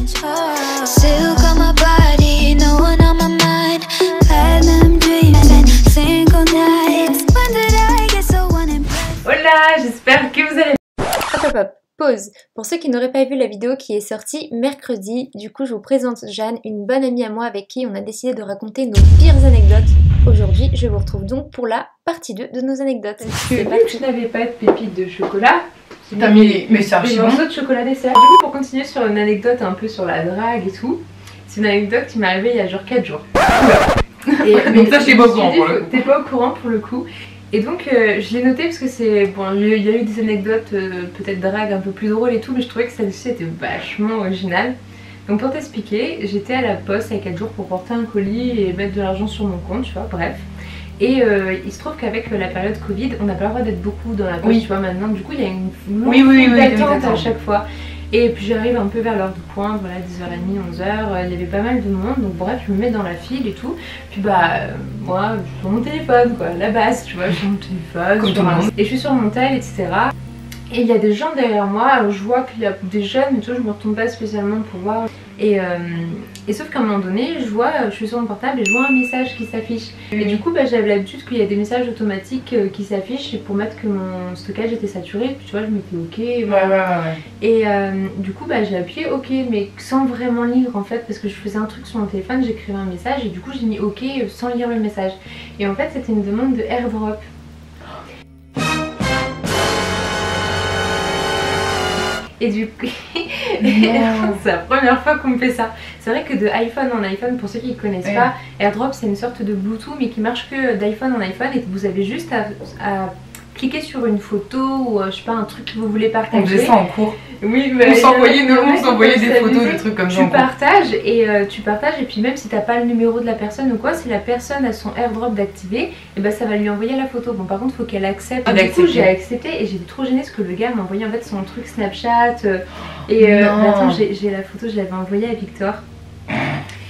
Still got my body, no one on my mind. Platinum dreams and single nights. When did I get so unimpressed? Hola, j'espère que vous allez bien. Hop hop hop, pause. Pour ceux qui n'auraient pas vu la vidéo qui est sortie mercredi, du coup je vous présente Jeanne, une bonne amie à moi avec qui on a décidé de raconter nos pires anecdotes. Aujourd'hui, je vous retrouve donc pour la partie 2 de nos anecdotes. C'est pas que je n'avais pas de pépites de chocolat. T'as mis mes des morceaux de chocolat dessert. Du coup, pour continuer sur une anecdote un peu sur la drague et tout, c'est une anecdote qui m'est arrivée il y a genre 4 jours. Donc ça, je suis pas au courant pour le coup. T'es pas au courant pour le coup. Et donc je l'ai noté parce que c'est bon, il y a eu des anecdotes peut-être drague un peu plus drôles et tout, mais je trouvais que celle-ci était vachement originale. Donc pour t'expliquer, j'étais à la poste il y a 4 jours pour porter un colis et mettre de l'argent sur mon compte, tu vois, bref. Et il se trouve qu'avec la période Covid, on n'a pas le droit d'être beaucoup dans la poste, tu vois, maintenant. Du coup, il y a une longue attente à chaque fois. Et puis j'arrive un peu vers l'heure de pointe, voilà, 10h30, 11h, il y avait pas mal de monde, donc bref, je me mets dans la file et tout. Puis moi, je suis sur mon téléphone, quoi, la base, tu vois, je suis sur mon téléphone, comme tout le monde. Et je suis sur mon tel, etc. Et il y a des gens derrière moi, alors je vois qu'il y a des jeunes, mais tu vois, je me retourne pas spécialement pour voir. Et sauf qu'à un moment donné, je suis sur mon portable et je vois un message qui s'affiche. Et du coup, j'avais l'habitude qu'il y a des messages automatiques qui s'affichent pour mettre que mon stockage était saturé. Puis tu vois, je mettais OK. Voilà. Et du coup, j'ai appuyé OK, mais sans vraiment lire en fait, parce que je faisais un truc sur mon téléphone, j'écrivais un message et du coup, j'ai mis OK sans lire le message. Et en fait, c'était une demande de airdrop. Et du coup, c'est la première fois qu'on me fait ça. C'est vrai que de iPhone en iPhone, pour ceux qui ne connaissent pas, AirDrop c'est une sorte de Bluetooth mais qui marche que d'iPhone en iPhone et vous avez juste à cliquer sur une photo ou je sais pas, un truc que vous voulez partager. On faisait ça en cours. Oui, on s'envoyait des photos, des trucs comme ça. Tu partages et puis même si t'as pas le numéro de la personne ou quoi, si la personne a son AirDrop d'activer, et ça va lui envoyer la photo. Bon, par contre, faut qu'elle accepte. Du coup, j'ai accepté et j'étais trop gênée parce que le gars m'a envoyé en fait son truc Snapchat. Attends, j'ai la photo, je l'avais envoyée à Victor.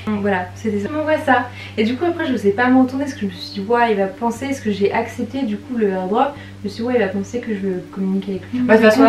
Donc voilà, c'était ça. Ça. Et du coup après je ne sais pas me retourner parce que je me suis dit ouais, il va penser, est-ce que j'ai accepté du coup le airdrop, je me suis dit ouais, il va penser que je veux communiquer avec lui. De toute façon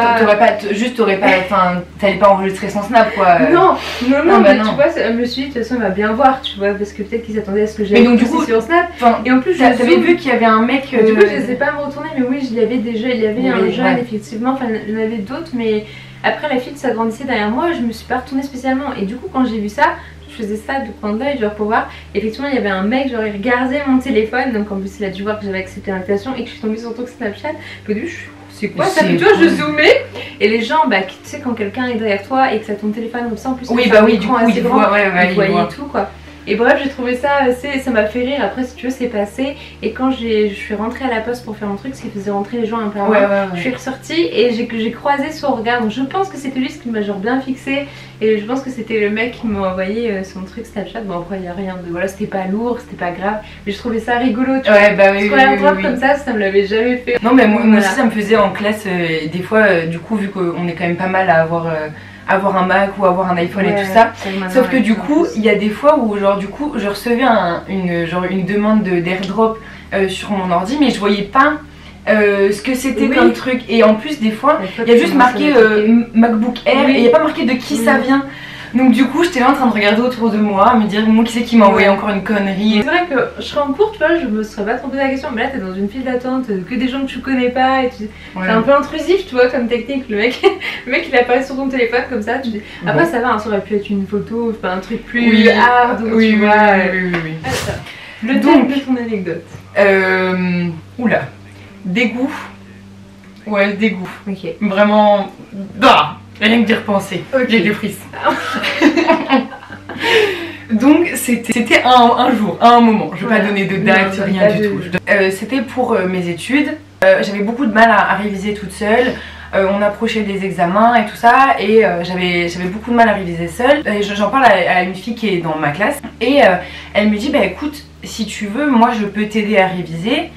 t'allais pas enregistrer son snap quoi. Non, tu vois, je me suis dit de toute façon il va bien voir, tu vois, parce que peut-être qu'il s'attendait à ce que j'avais sur snap. Et en plus t'avais vu qu'il y avait un mec. Du coup je ne sais pas me retourner, mais oui, il y avait des jeux, il y avait un jeune effectivement, enfin il y en avait d'autres, mais après la file s'agrandissait derrière moi, je me suis pas retournée spécialement. Et du coup quand j'ai vu ça, je faisais ça du coin de l'œil genre pour voir, effectivement il y avait un mec, genre il regardait mon téléphone, donc en plus il a dû voir que j'avais accepté l'invitation et que je suis tombée sur ton Snapchat. Au début c'est quoi ça, tu vois, je zoomais et les gens, tu sais quand quelqu'un est derrière toi et que ça ton téléphone comme ça en plus, oui du coup il voit tout quoi. Et bref, j'ai trouvé ça assez, ça m'a fait rire. Après si tu veux c'est passé. Et quand je suis rentrée à la poste pour faire mon truc, ce qui faisait rentrer les gens un peu avant, je suis ressortie et j'ai croisé son regard. Donc je pense que c'était lui ce qui m'a genre bien fixé. Et je pense que c'était le mec qui m'a envoyé son truc Snapchat. Bon après il n'y a rien de... Voilà, c'était pas lourd, c'était pas grave. Mais je trouvais ça rigolo, tu vois. Parce comme ça me l'avait jamais fait. Non mais moi aussi ça me faisait en classe des fois, du coup vu qu'on est quand même pas mal à avoir un Mac ou avoir un iPhone et tout ça, sauf que du coup il y a des fois où genre du coup je recevais une demande d'airdrop sur mon ordi mais je voyais pas ce que c'était comme truc, et en plus des fois il y a juste marqué MacBook Air et il n'y a pas marqué de qui ça vient. Donc du coup j'étais là en train de regarder autour de moi, me dire moi qui c'est qui m'a envoyé encore une connerie. C'est vrai que je serais en cours, tu vois, je me serais pas trop posé la question, mais là t'es dans une file d'attente, que des gens que tu connais pas et c'est un peu intrusif, tu vois, comme technique. Le mec il apparaît sur ton téléphone comme ça, tu dis. Après ça va, hein, ça aurait pu être une photo, enfin un truc plus hard, tu vois. Le thème de ton anecdote. Oula, dégoût. Ouais, dégoût. Ok. Vraiment. Rien que d'y repenser, j'ai des frissons. Donc c'était un jour, un moment, je vais pas donner de date, rien du tout. C'était pour mes études, j'avais beaucoup de mal à réviser toute seule, on approchait des examens et tout ça, et j'avais beaucoup de mal à réviser seule. J'en parle à une fille qui est dans ma classe, et elle me dit écoute, si tu veux, moi je peux t'aider à réviser.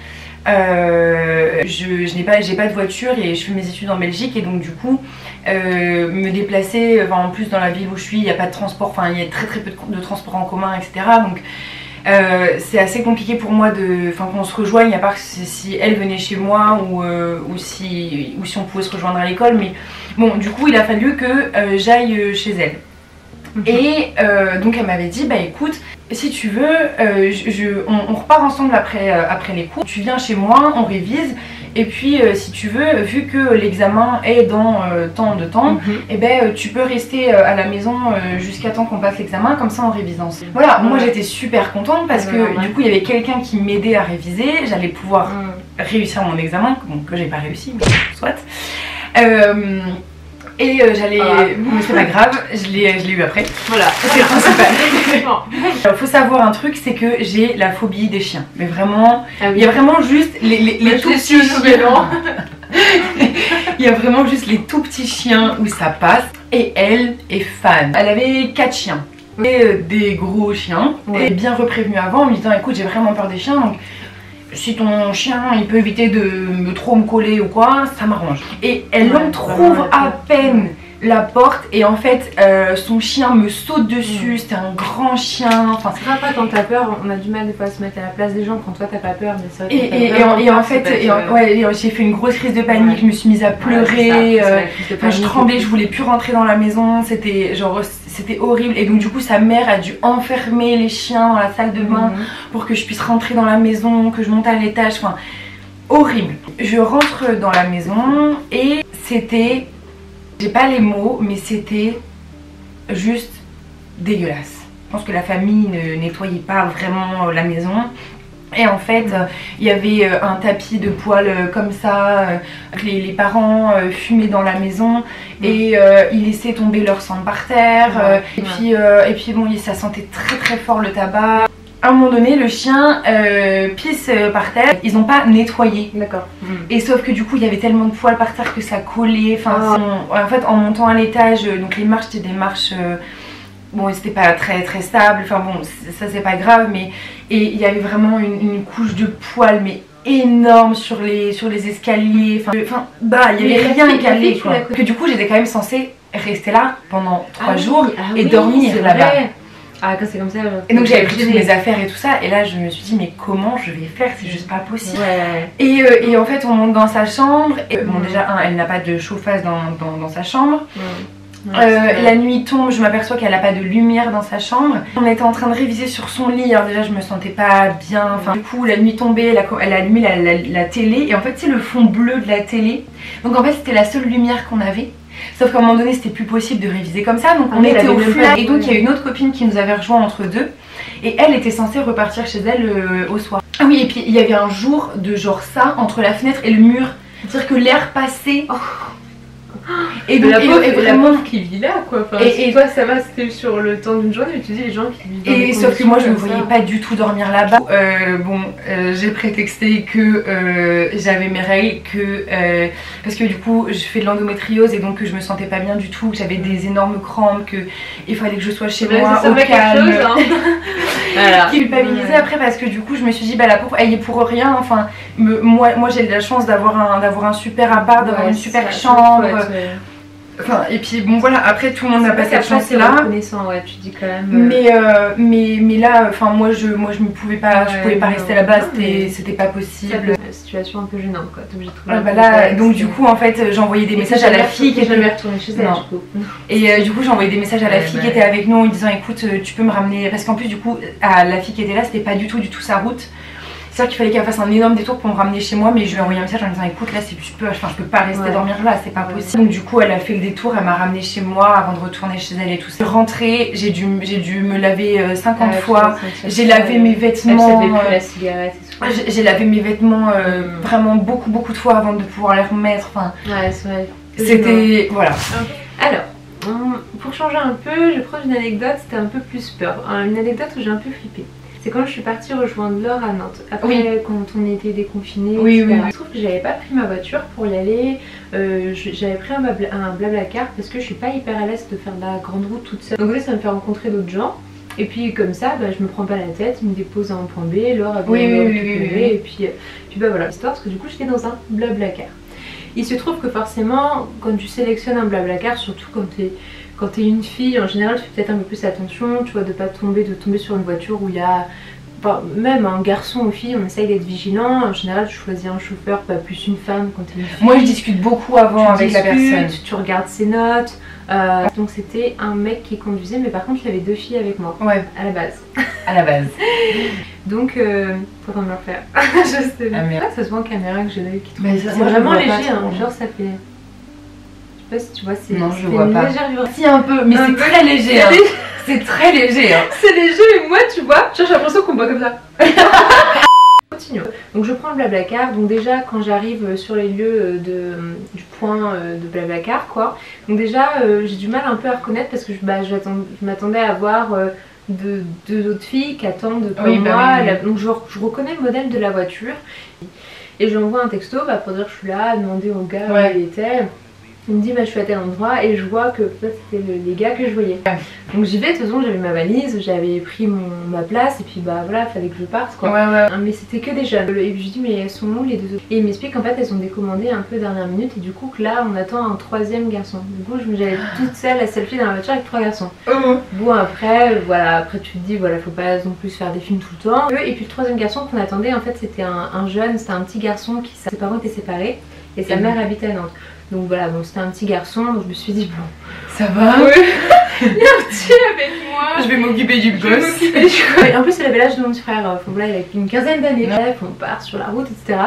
J'ai pas de voiture et je fais mes études en Belgique, et donc du coup me déplacer, en plus dans la ville où je suis il n'y a pas de transport, enfin il y a très peu de transport en commun, etc. Donc c'est assez compliqué pour moi qu'on se rejoigne, à part si elle venait chez moi ou si on pouvait se rejoindre à l'école. Mais bon, du coup il a fallu que j'aille chez elle. Et donc elle m'avait dit bah écoute, si tu veux, on repart ensemble après les cours, tu viens chez moi, on révise. Et puis si tu veux, vu que l'examen est dans tant de temps, et ben tu peux rester à la maison jusqu'à temps qu'on passe l'examen, comme ça on révise ensemble. Voilà, moi j'étais super contente parce que du coup il y avait quelqu'un qui m'aidait à réviser, j'allais pouvoir réussir mon examen, que j'ai pas réussi, mais soit. Et j'allais... mais c'est pas grave, je l'ai eu après. Voilà, c'est le principal. Il faut savoir un truc, c'est que j'ai la phobie des chiens. Mais vraiment, il y a vraiment juste les tout petits chiens. Il y a vraiment juste les tout petits chiens où ça passe. Et elle est fan. Elle avait 4 chiens. Et des gros chiens. Et bien reprévenue avant en me disant écoute, j'ai vraiment peur des chiens. Donc si ton chien il peut éviter de trop me coller ou quoi, ça m'arrange. Et elle en trouve à peine la porte et en fait son chien me saute dessus, c'était un grand chien. Enfin, c'est vrai, quand t'as peur, on a du mal des fois à se mettre à la place des gens quand toi t'as pas peur, mais c'est vrai. Et en fait, j'ai fait une grosse crise de panique, je me suis mise à pleurer, je tremblais, je voulais plus rentrer dans la maison, c'était genre c'était horrible. Et donc du coup sa mère a dû enfermer les chiens dans la salle de bain pour que je puisse rentrer dans la maison, que je monte à l'étage, enfin horrible. Je rentre dans la maison et c'était, j'ai pas les mots, mais c'était juste dégueulasse. Je pense que la famille ne nettoyait pas vraiment la maison. Et en fait, il y avait un tapis de poils comme ça, les parents fumaient dans la maison et ils laissaient tomber leur sang par terre. Et puis bon, ça sentait très très fort le tabac. À un moment donné, le chien pisse par terre, ils n'ont pas nettoyé. D'accord. Et sauf que du coup, il y avait tellement de poils par terre que ça collait. Enfin, en fait, en montant à l'étage, donc les marches, c'était des marches... bon, c'était pas très très stable, enfin bon, ça c'est pas grave, mais... Et il y avait vraiment une couche de poils, mais énorme sur les escaliers. Enfin, bah, il y avait rien calé, quoi. Que du coup, j'étais quand même censée rester là pendant 3 jours et dormir là-bas. Ah, quand c'est comme ça. Et donc j'avais pris toutes mes affaires et tout ça, et là je me suis dit mais comment je vais faire, c'est juste pas possible. Et en fait on monte dans sa chambre, et bon déjà elle n'a pas de chauffage dans sa chambre. La nuit tombe, je m'aperçois qu'elle n'a pas de lumière dans sa chambre. On était en train de réviser sur son lit, alors déjà je me sentais pas bien. Enfin, du coup la nuit tombée, elle a allumé la télé, et en fait c'est le fond bleu de la télé. Donc en fait c'était la seule lumière qu'on avait. Sauf qu'à un moment donné c'était plus possible de réviser comme ça, donc on était au flash. Et donc il y a une autre copine qui nous avait rejoint entre deux, et elle était censée repartir chez elle au soir. Ah oui, et puis il y avait un jour de genre ça entre la fenêtre et le mur, c'est-à-dire que l'air passait. Et donc, la pauvre qui vit là quoi. Enfin, et toi ça va, c'était sur le temps d'une journée, mais tu dis les gens qui vivent dans des sauf que moi je me voyais pas du tout dormir là-bas. J'ai prétexté que j'avais mes règles, parce que du coup je fais de l'endométriose et donc que je me sentais pas bien du tout, que j'avais des énormes crampes, que il fallait que je sois chez moi au calme. Voilà. Qui culpabilisait après parce que du coup je me suis dit bah la pauvre elle y est pour rien. Enfin moi j'ai de la chance d'avoir un super appart, d'avoir une super chambre. Enfin, et puis bon voilà, après tout le monde n'a pas cette chance là. Ouais, tu dis quand même. Mais là, enfin moi je ne pouvais pas, je pouvais pas rester là-bas, c'était pas possible. Une situation un peu gênante quoi. T'es obligée de trouver voilà, donc du coup en fait j'envoyais des messages à la fille qui était jamais retournée chez elle. Du coup. Et du coup j'envoyais des messages à la fille qui était avec nous en disant écoute tu peux me ramener, parce qu'en plus du coup à la fille qui était là c'était pas du tout sa route. C'est vrai qu'il fallait qu'elle fasse un énorme détour pour me ramener chez moi, mais je lui ai envoyé un message en disant écoute là je peux pas rester dormir là, c'est pas possible. Donc du coup elle a fait le détour, elle m'a ramené chez moi avant de retourner chez elle et tout ça. Rentrée, j'ai dû me laver 50 fois, j'ai lavé mes vêtements, j'ai lavé mes vêtements vraiment beaucoup de fois avant de pouvoir les remettre. Enfin, c'est vrai. C'était voilà. Alors, pour changer un peu, je prends une anecdote, c'était un peu plus peur, une anecdote où j'ai un peu flippé. C'est quand je suis partie rejoindre Laure à Nantes. Après, quand on était déconfinés, je trouve que j'avais pas pris ma voiture pour y aller. J'avais pris un Blablacar parce que je suis pas hyper à l'aise de faire de la grande route toute seule. Donc ça me fait rencontrer d'autres gens. Et puis comme ça, je me prends pas la tête, il me dépose à un point B, Laure a bien récupéré. Et puis voilà l'histoire, parce que du coup j'étais dans un Blablacar. Il se trouve que forcément, quand tu sélectionnes un Blablacar, surtout quand t'es une fille, en général tu fais peut-être un peu plus attention, tu vois, de tomber sur une voiture où il y a enfin, même un garçon ou fille, on essaye d'être vigilant. En général, tu choisis un chauffeur, pas plus une femme quand t'es une fille. Moi je discute beaucoup avant avec la personne. Tu regardes ses notes. Donc c'était un mec qui conduisait, mais par contre il y avait 2 filles avec moi. Ouais. À la base. À la base. Donc faut me le faire. Je sais pas. Ah, ça se voit en caméra que j'ai l'œil qui tombe. C'est vraiment léger, hein. Genre ça fait. Je sais pas si tu vois, c'est. Non, je vois pas. Légère... Si un peu, mais c'est très léger. Hein. C'est très léger. Hein. C'est léger, mais moi tu vois, j'ai l'impression qu'on boit comme ça. Continue. Donc je prends le Blablacar. Donc déjà quand j'arrive sur les lieux du point de Blablacar quoi. Donc déjà j'ai du mal un peu à reconnaître parce que je m'attendais à voir 2 autres filles qui attendent comme moi. Oui. Donc je reconnais le modèle de la voiture. Et j'envoie un texto pour dire que je suis là, demander au gars où il était. Il me dit je suis à tel endroit et je vois que c'était les gars que je voyais. Donc j'y vais, de toute façon j'avais ma valise, j'avais pris ma place et puis voilà, fallait que je parte quoi. Mais c'était que des jeunes. Et puis je dis mais elles sont où les 2 autres? Et il m'explique qu'en fait elles ont décommandé un peu dernière minute et du coup que là on attend un 3e garçon. Du coup j'allais toute seule, la seule fille dans la voiture avec 3 garçons. Bon après voilà, après tu te dis voilà faut pas non plus faire des films tout le temps. Et puis le 3e garçon qu'on attendait en fait c'était un jeune, c'était un petit garçon qui ses parents étaient séparés et sa mère habitait à Nantes. Donc voilà, bon, c'était un petit garçon, donc je me suis dit bon, ça va. Il y a un petit avec moi. Je vais m'occuper du gosse. Et en plus, il avait l'âge de mon petit frère. Enfin, voilà, il a une quinzaine d'années. Bref, on part sur la route, etc.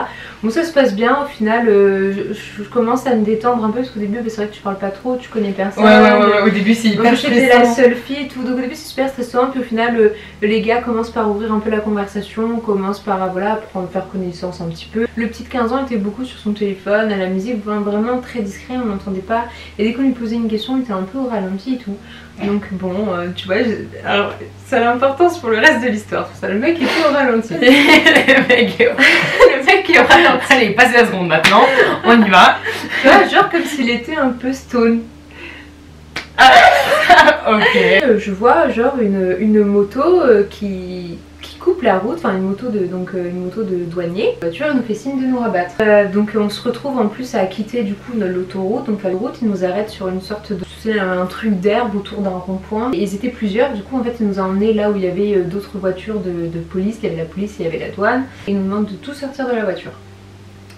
Bon, ça se passe bien. Au final, je commence à me détendre un peu parce qu'au début, c'est vrai que tu parles pas trop, tu connais personne. Ouais. Au début, c'est hyper stressant. J'étais la seule fille et tout. Donc au début, c'est super stressant. Puis au final, les gars commencent par ouvrir un peu la conversation, commencent par voilà, faire connaissance un petit peu. Le petit de 15 ans était beaucoup sur son téléphone, à la musique, vraiment très discret, on n'entendait pas. Et dès qu'on lui posait une question, il était un peu au ralenti et tout. Donc bon, tu vois, alors ça a l'importance pour le reste de l'histoire, tout ça. Le mec était au ralenti. le mec est au ralenti. Allez, passe la seconde maintenant, on y va. Tu vois, genre comme s'il était un peu stone. Ok. Je vois genre une moto qui coupe la route, enfin une moto de douanier. La voiture nous fait signe de nous rabattre. Donc on se retrouve en plus à quitter du coup l'autoroute. Donc la route, ils nous arrêtent sur une sorte de un truc d'herbe autour d'un rond-point. Et ils étaient plusieurs, du coup en fait ils nous ont emmenés là où il y avait d'autres voitures de police. Il y avait la police et il y avait la douane. Et ils nous demandent de tout sortir de la voiture.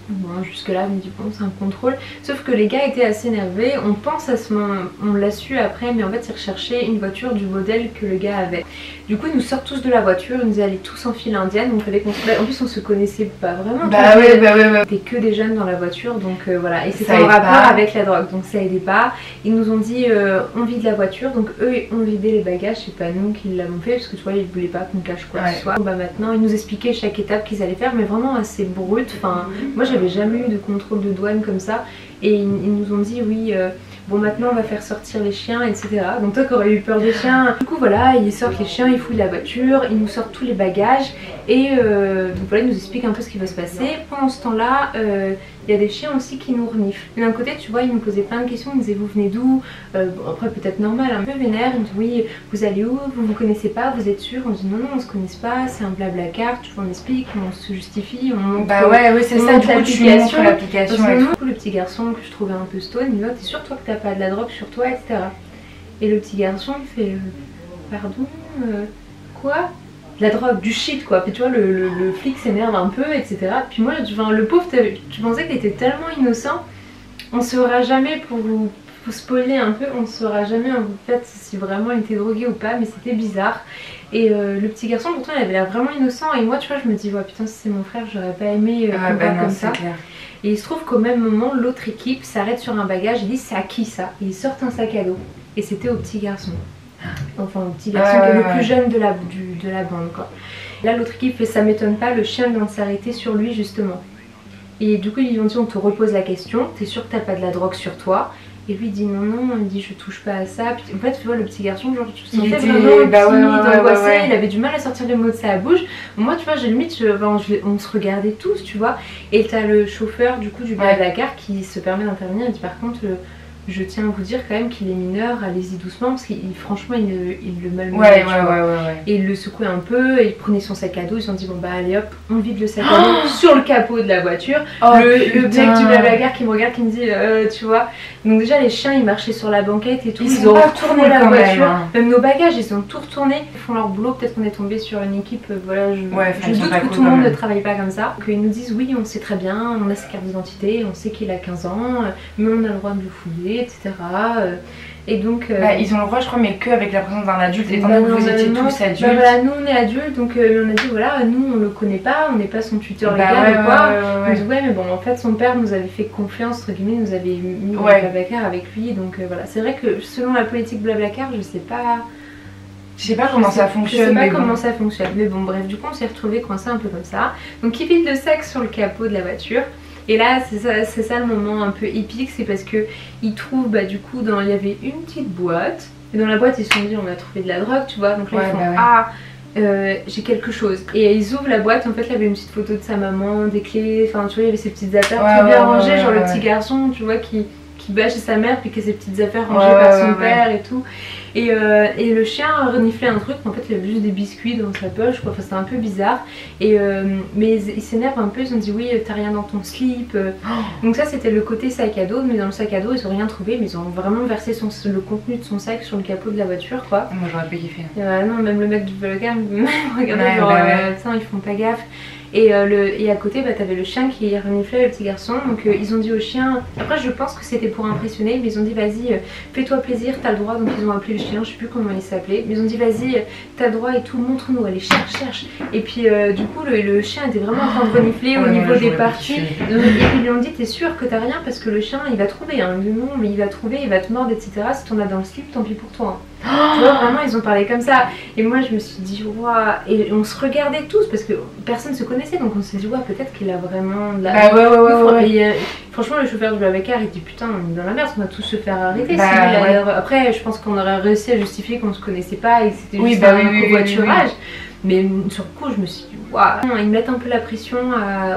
Bon, jusque là, je me dis bon, c'est un contrôle. Sauf que les gars étaient assez énervés. On pense à ce moment, on l'a su après, mais en fait, ils recherchaient une voiture du modèle que le gars avait. Du coup, ils nous sortent tous de la voiture, ils nous allaient tous en file indienne. Donc, fallait qu'on se... En plus, on se connaissait pas vraiment. Bah ouais. C'était que des jeunes dans la voiture, donc voilà. Et c'était en rapport avec la drogue, donc ça aidait pas. Ils nous ont dit on vide la voiture, donc eux ont vidé les bagages, c'est pas nous qui l'avons fait parce que tu vois, ils voulaient pas qu'on cache quoi que ce soit. Bah maintenant, ils nous expliquaient chaque étape qu'ils allaient faire, mais vraiment assez brut. Enfin, moi, j'avais jamais eu de contrôle de douane comme ça et ils nous ont dit oui bon maintenant on va faire sortir les chiens etc. Donc toi qui aurais eu peur des chiens, du coup voilà ils sortent les chiens, ils fouillent la voiture, ils nous sortent tous les bagages et donc voilà ils nous expliquent un peu ce qui va se passer. Pendant ce temps là il y a des chiens aussi qui nous reniflent. D'un côté tu vois ils nous posaient plein de questions, ils nous disaient vous venez d'où, bon, après peut-être normal, un peu vénère, ils nous disent oui vous allez où, vous connaissez pas, vous êtes sûr, on dit non on se connaisse pas, c'est un Blablacar, tu vois on explique, on se justifie, on montre c'est ça, du coup tu montres l'application et tout. Le petit garçon que je trouvais un peu stone, il me dit t'es sûr toi que t'as pas de la drogue sur toi etc. Et le petit garçon il fait pardon quoi, de la drogue, du shit quoi. Puis tu vois le flic s'énerve un peu etc. Puis moi le pauvre tu pensais qu'il était tellement innocent, on saura jamais pour vous spoiler un peu, on saura jamais en fait si vraiment il était drogué ou pas, mais c'était bizarre. Et le petit garçon pourtant il avait l'air vraiment innocent et moi tu vois je me dis ouais putain si c'est mon frère j'aurais pas aimé comme ça. Clair. Et il se trouve qu'au même moment l'autre équipe s'arrête sur un bagage et dit c'est à qui ça, et ils sortent un sac à dos et c'était au petit garçon, enfin au petit garçon qui est le plus jeune de la bande quoi. Là l'autre équipe fait ça m'étonne pas, le chien vient de s'arrêter sur lui justement. Et du coup ils lui ont dit on te repose la question, t'es sûr que t'as pas de la drogue sur toi? Et lui il dit non, il dit je touche pas à ça. Puis, en fait tu vois le petit garçon genre tu sentais vraiment angoissé, il avait du mal à sortir les mots de sa bouche. Moi tu vois j'ai limite, on se regardait tous tu vois. Et t'as le chauffeur du coup du Blablacar qui se permet d'intervenir et dit par contre je tiens à vous dire quand même qu'il est mineur, allez-y doucement parce qu'il franchement il le malmenait. Ouais. Et il le secouait un peu, et il prenait son sac à dos, ils se sont dit bon bah allez hop, on vide le sac à dos sur le capot de la voiture. Le mec du Blablacar qui me regarde, qui me dit tu vois. Donc déjà les chiens ils marchaient sur la banquette et tout, ils ont retourné la voiture. Même nos bagages ils ont tout retourné, ils font leur boulot, peut-être qu'on est tombé sur une équipe, voilà, je doute que tout le monde ne travaille pas comme ça. Donc, ils nous disent oui on sait très bien, on a sa carte d'identité, on sait qu'il a 15 ans, mais on a le droit de le fouiller, etc. Et donc ils ont le droit je crois, mais que avec la présence d'un adulte, étant donné que vous étiez tous adultes. Voilà, nous on est adultes, donc on a dit voilà, nous on le connaît pas, on n'est pas son tuteur légal ou quoi. On dit ouais mais bon en fait son père nous avait fait confiance entre guillemets, nous avait mis au Blablacar avec lui, donc voilà. C'est vrai que selon la politique Blablacar, je sais pas comment ça fonctionne. Mais bon bref, du coup on s'est retrouvés coincés un peu comme ça. Donc il vide le sac sur le capot de la voiture. Et là c'est ça le moment un peu épique, c'est parce que ils trouvent du coup il y avait une petite boîte, et dans la boîte ils se sont dit on a trouvé de la drogue, tu vois, donc là ils font j'ai quelque chose, et ils ouvrent la boîte, en fait il y avait une petite photo de sa maman, des clés, enfin tu vois il y avait ses petites affaires tout bien rangées, genre le petit garçon tu vois qui bat chez sa mère puis qui a ses petites affaires rangées par son père et tout. Et le chien reniflait un truc, en fait il y avait juste des biscuits dans sa poche quoi, enfin c'était un peu bizarre. Mais ils s'énervent un peu, ils ont dit oui t'as rien dans ton slip. Donc ça c'était le côté sac à dos, mais dans le sac à dos ils ont rien trouvé, mais ils ont vraiment versé le contenu de son sac sur le capot de la voiture quoi. Moi j'aurais pas kiffé. Non, même le mec du Blablacar me regardait genre putain ils font pas gaffe. Et à côté t'avais le chien qui reniflait le petit garçon, donc ils ont dit au chien, après je pense que c'était pour impressionner, mais ils ont dit vas-y fais-toi plaisir, t'as le droit, donc ils ont appelé le chien, je sais plus comment il s'appelait, mais ils ont dit vas-y t'as le droit et tout, montre-nous, allez cherche. Et puis du coup le chien était vraiment en train de renifler au niveau des parties, et puis ils lui ont dit t'es sûr que t'as rien, parce que le chien il va trouver, hein. Non mais il va trouver, il va te mordre etc, si t'en as dans le slip tant pis pour toi. Tu vois, vraiment ils ont parlé comme ça, et moi je me suis dit waouh, et on se regardait tous parce que personne se connaissait, donc on s'est dit ouais peut-être qu'il a vraiment de la... Et, franchement le chauffeur du Blablacar il dit putain on est dans la merde, on va tous se faire arrêter. Après je pense qu'on aurait réussi à justifier qu'on se connaissait pas et que c'était juste un covoiturage. Mais sur le coup je me suis dit waouh, ils mettent un peu la pression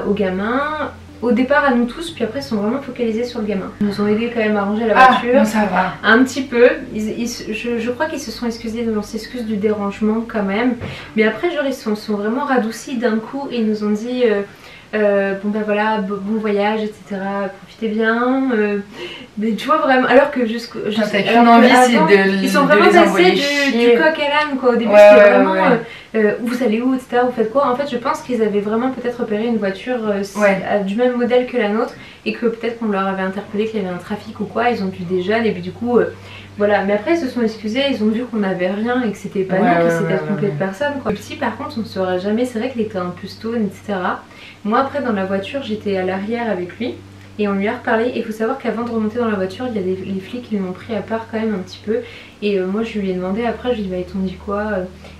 aux gamins. Au départ à nous tous, puis après ils sont vraiment focalisés sur le gamin. Ils nous ont aidé quand même à ranger la voiture. Bon, ça va. Un petit peu. Je crois qu'ils se sont excusés, on s'excuse du dérangement quand même. Mais après genre ils se sont vraiment radoucis d'un coup et ils nous ont dit bon bah voilà, bon voyage etc, profitez bien. Mais tu vois vraiment, alors que ils sont vraiment passés du coq à l'âne quoi. Au début c'était vraiment vous allez où etc, vous faites quoi. En fait je pense qu'ils avaient vraiment peut-être repéré une voiture du même modèle que la nôtre, et que peut-être qu'on leur avait interpellé qu'il y avait un trafic ou quoi, ils ont vu des jeunes et puis du coup voilà. Mais après ils se sont excusés, ils ont vu qu'on n'avait rien et que c'était pas nous, que c'était trompé de personne quoi. Le petit par contre on ne saura jamais, c'est vrai qu'il était un peu stone etc. Moi après dans la voiture j'étais à l'arrière avec lui et on lui a reparlé, et il faut savoir qu'avant de remonter dans la voiture il y a les flics qui l'ont pris à part quand même un petit peu, et moi je lui ai demandé après, je lui ai dit bah ils t'ont dit quoi,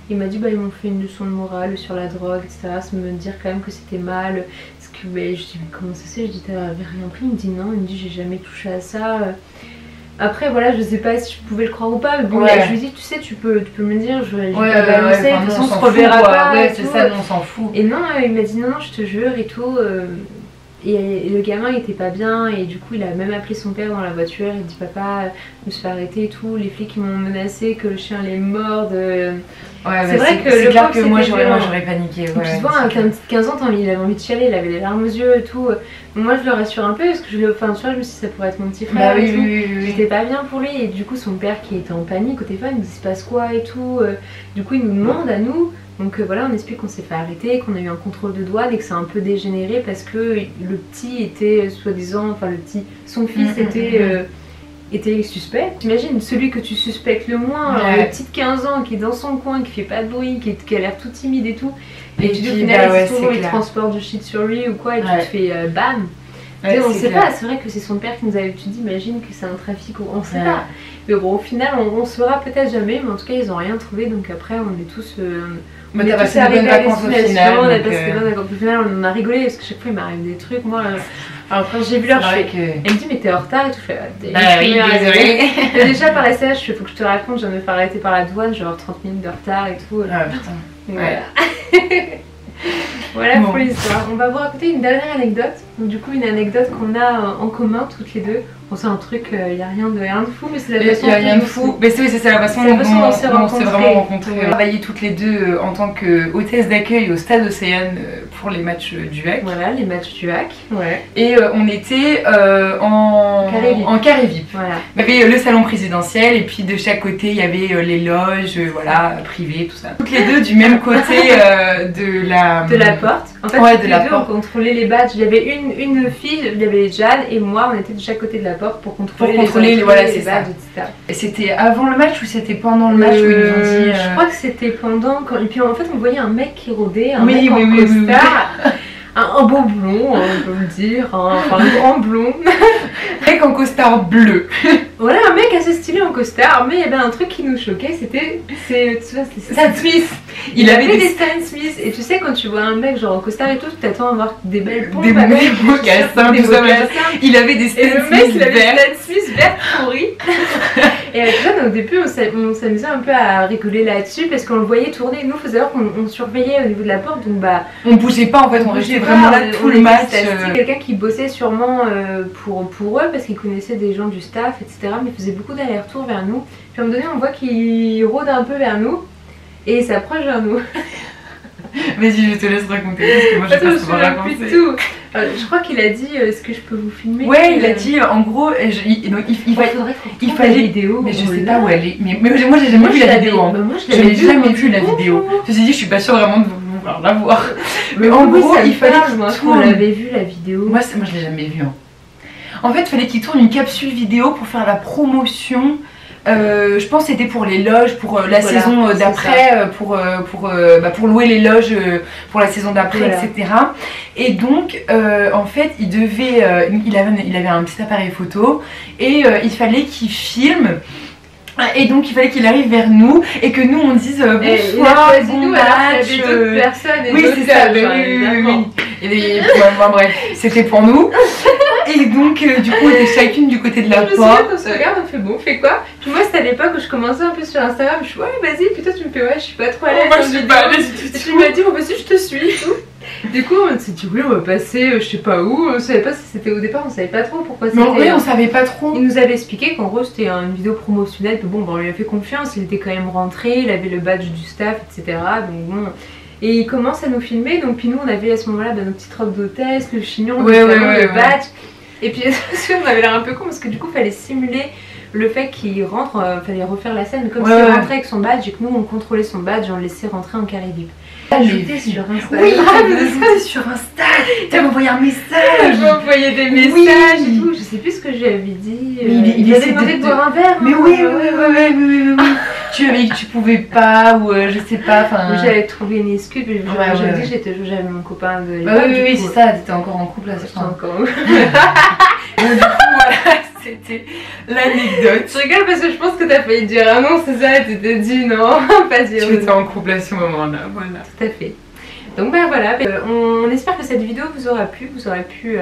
il m'a dit bah ils m'ont fait une leçon de morale sur la drogue etc, ça me dire quand même que c'était mal, parce que je dis mais comment ça c'est, je dis t'avais rien pris, il me dit non, il me dit j'ai jamais touché à ça. Après voilà je sais pas si je pouvais le croire ou pas, mais bon je lui ai dit tu sais tu peux me dire, je vais pas balancer, de toute façon on se reverra pas, c'est ça, on s'en fout. Et non il m'a dit non je te jure et tout. Et le gamin il était pas bien, et du coup il a même appelé son père dans la voiture, il dit papa je me suis fait arrêter et tout, les flics ils m'ont menacé que le chien les morde. C'est vrai que c'est clair que moi j'aurais paniqué. Et puis souvent à 15 ans il avait envie de chialer, il avait les larmes aux yeux et tout. Donc moi je le rassure un peu parce que tu vois, je me suis dit ça pourrait être mon petit frère et tout. J'étais pas bien pour lui, et du coup son père qui était en panique au téléphone il me dit il se passe quoi et tout. Du coup il nous demande à nous. Donc voilà, on explique qu'on s'est fait arrêter, qu'on a eu un contrôle de douane et que c'est un peu dégénéré parce que le petit était soi-disant, enfin son fils était suspect. T'imagines celui que tu suspectes le moins, le petit de 15 ans qui est dans son coin, qui fait pas de bruit, qui a l'air tout timide et tout, et tu dis au final il transporte du shit sur lui ou quoi, et tu te fais bam. On sait pas, c'est vrai que c'est son père qui nous avait, tu t'imagines que c'est un trafic, on sait pas. Mais bon au final on saura peut-être jamais, mais en tout cas ils ont rien trouvé, donc après on est tous... on a passé de bonnes vacances au final. Au final on a rigolé parce que chaque fois il m'arrive des trucs. Moi alors quand j'ai vu l'heure elle me dit mais t'es en retard et tout, je fais oui désolé. Déjà par SMS je fais faut que je te raconte, je viens de me faire arrêter par la douane, j'ai genre 30 minutes de retard et tout. Ah putain. Voilà. Voilà pour l'histoire. On va vous raconter une dernière anecdote. Donc du coup une anecdote qu'on a en commun toutes les deux. Bon, c'est un truc, il n'y a rien de fou, mais c'est la façon Il n'y a rien de fou, mais c'est la façon dont on s'est vraiment rencontrés. On a travaillé toutes les deux en tant qu'hôtesse d'accueil au stade Océane pour les matchs du HAC. Voilà, les matchs du HAC. Ouais. Et on était en carré VIP. Voilà. Il y avait le salon présidentiel et puis de chaque côté il y avait les loges, voilà, privées, tout ça. Toutes les deux du même côté de la porte. En fait, ouais, de la porte. On contrôlait les badges. Il y avait une fille, il y avait Jeanne et moi, on était de chaque côté de la porte pour contrôler les badges, etc. Et c'était avant le match ou c'était pendant le match où ils nous ont dit Je crois que c'était pendant. Et puis en fait, on voyait un mec qui rôdait, un mec en costard. Un beau blond, on peut le dire, un grand blond. Un mec en costard bleu. Voilà, un mec assez stylé en costard, mais il y avait un truc qui nous choquait, c'était Stan Smith. Il avait des Stan Smith, et tu sais, quand tu vois un mec genre en costard et tout, tu t'attends à voir des belles pompes, des mocassins, tout ça. Il avait des Stan Smith. Et le mec, il avait des Stan Smith vert pourri. Et avec John, au début, on s'amusait un peu à rigoler là-dessus parce qu'on le voyait tourner. Nous, il faut savoir qu'on surveillait au niveau de la porte, donc bah. On bougeait pas en fait, on restait vraiment là tout le match. C'était quelqu'un qui bossait sûrement pour eux parce qu'il connaissait des gens du staff, etc. Mais il faisait beaucoup d'allers-retours vers nous. Puis à un moment donné, on voit qu'il rôde un peu vers nous et il s'approche vers nous. Vas-y, je te laisse raconter parce que moi je sais pas comment raconter. Plus tout. Je crois qu'il a dit est-ce que je peux vous filmer? Ouais, il a dit en gros, il fallait la vidéo. Mais je sais pas où elle est. Mais moi j'ai jamais vu la vidéo. Je n'ai jamais vu la vidéo. Ceci dit, je suis pas sûre vraiment de vouloir la voir. Mais en gros, il fallait qu'il tourne. On avait vu la vidéo. Moi je l'ai jamais vue. En fait, il fallait qu'il tourne une capsule vidéo pour faire la promotion. Je pense que c'était pour les loges, pour la saison d'après, pour louer les loges pour la saison d'après, etc. Et donc, en fait, il avait un petit appareil photo et il fallait qu'il filme. Et donc il fallait qu'il arrive vers nous et que nous on dise bonsoir, bon match. Il y avait d'autres personnes et oui, c'est ça, oui. Et bref, c'était pour nous. Et donc du coup on était chacune du côté de la porte. On se regarde, on fait bon, on fait quoi? Puis moi c'était à l'époque où je commençais un peu sur Instagram, je suis ouais vas-y, puis toi tu me fais ouais je suis pas trop à l'aise. Moi je suis pas à l'aise du tout. Et puis il m'a dit bon vas-y je te suis et tout. Du coup on s'est dit oui on va passer je sais pas où, on savait pas si c'était au départ, on savait pas trop pourquoi c'était. Oui on savait pas trop. Il nous avait expliqué qu'en gros c'était une vidéo promotionnelle, que bon on lui a fait confiance, il était quand même rentré, il avait le badge du staff etc. Donc bon. Et il commence à nous filmer, donc puis nous on avait à ce moment-là nos petites robes d'hôtesse, le chignon, le badge. Et puis on avait l'air un peu con parce que du coup il fallait simuler le fait qu'il rentre, fallait refaire la scène comme s'il rentrait avec son badge et que nous on contrôlait son badge et on le laissait rentrer en carré VIP. Ajouté sur Insta. Oui, ajouté sur Insta. T'as envoyé un message. Je m'envoyais des messages et tout. Je sais plus ce que je lui avais dit. Il avait demandé de boire un verre. Mais oui. Tu avais dit que tu pouvais pas ou je sais pas. J'avais trouvé une excuse. J'avais dit que j'avais mon copain de l'époque. Oui, c'est ça. T'étais encore en couple là. J'étais encore en couple. Du coup voilà. C'était l'anecdote. Je rigole parce que je pense que t'as failli dire ah non c'est ça, tu t'es dit non, pas dire. Tu étais en couple à ce moment-là, voilà. Tout à fait. Donc bah voilà, on espère que cette vidéo vous aura plu, vous aurez pu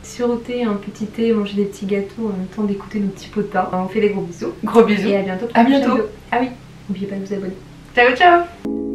siroter un petit thé, manger des petits gâteaux en même temps d'écouter nos petits potins. On fait des gros bisous. Gros bisous. Et à bientôt. À bientôt. Ah oui, n'oubliez pas de vous abonner. Ciao ciao.